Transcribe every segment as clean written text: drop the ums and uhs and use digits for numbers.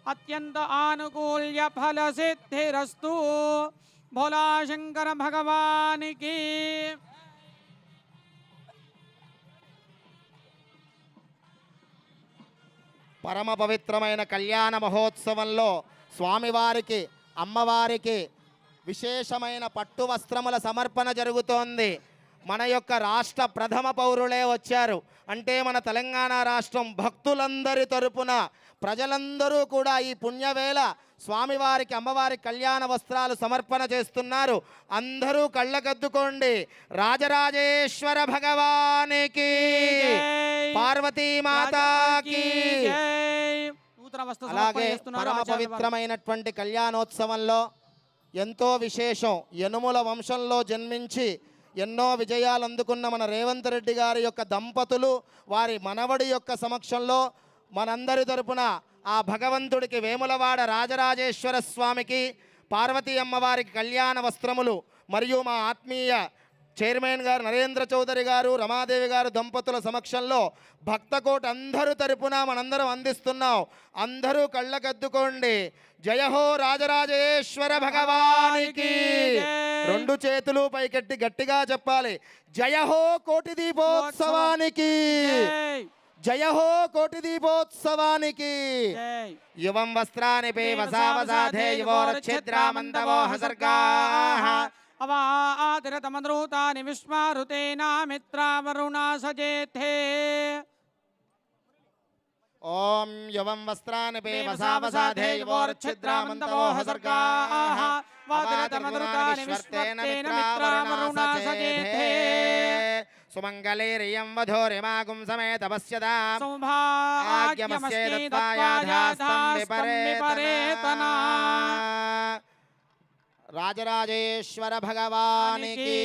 अत्यंत आनुकूल्य फल सिद्धिरस्तु। भोला शंकर भगवान की। పరమ పవిత్రమైన కళ్యాణ మహోత్సవంలో స్వామివారికి అమ్మవారికి విశేషమైన పట్టు వస్త్రముల సమర్పణ జరుగుతోంది. మన యొక్క రాష్ట్ర ప్రథమ పౌరులే వచ్చారు అంటే మన తెలంగాణ రాష్ట్రం భక్తులందరి తరపున ప్రజలందరూ కూడా ఈ పుణ్యవేళ స్వామివారికి అమ్మవారికి కళ్యాణ వస్త్రాలు సమర్పణ చేస్తున్నారు. అందరూ కళ్ళకద్దుకోండి. రాజరాజేశ్వర భగవానికి, పార్వతీ మాతాకి. అలాగే పరమ పవిత్రమైనటువంటి కళ్యాణోత్సవంలో ఎంతో విశేషం. యనుముల వంశంలో జన్మించి ఎన్నో విజయాలు అందుకున్న మన రేవంత్ రెడ్డి గారి యొక్క దంపతులు వారి మనవడి యొక్క సమక్షంలో మనందరి తరపున ఆ భగవంతుడికి వేములవాడ రాజరాజేశ్వర స్వామికి పార్వతీ అమ్మవారికి కళ్యాణ వస్త్రములు మరియు మా ఆత్మీయ చైర్మన్ గారు నరేంద్ర చౌదరి గారు రమాదేవి గారు దంపతుల సమక్షంలో భక్తకోట అందరూ తరపున మనందరం అందిస్తున్నాం. అందరూ కళ్ళకద్దుకోండి. జయ హో రాజరాజేశ్వర భగవానికి. రెండు చేతులు పైకెట్టి గట్టిగా చెప్పాలి. జయ హో కోటి దీపోత్సవానికి. జయ హో కోటి దీపోత్సవానికి. యువం వస్త్రాని పేవసావసాధే యువోరఛిద్రామంతవో హసర్గాః అవాతిరతమద్రూతాని విశ్వారుతేనా మిత్రావరుణా సజేథే. ఓం యువం వస్త్రాని పేవసావసాధే యువోరఛిద్రామంతవో హసర్గాః అవాతిరతమద్రూతాని విశ్వర్తేన మిత్రావరుణా సజేథే. సుమంగళేరియం వధోరిమాగుం సమేత పశ్యదా సౌభాగ్యమస్యే దత్వాయాధాస్తం విపరేతనా. రాజరాజేశ్వర భగవానికి.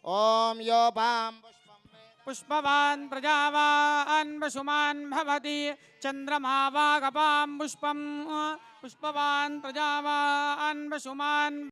ఓం యోపాం పుష్పవాన్ ప్రజావాన్ వసుమాన్ భవతి చంద్రమా వాగపాం పుష్పం. పుష్పవాన్ ప్రజావాన్ వసుమాన్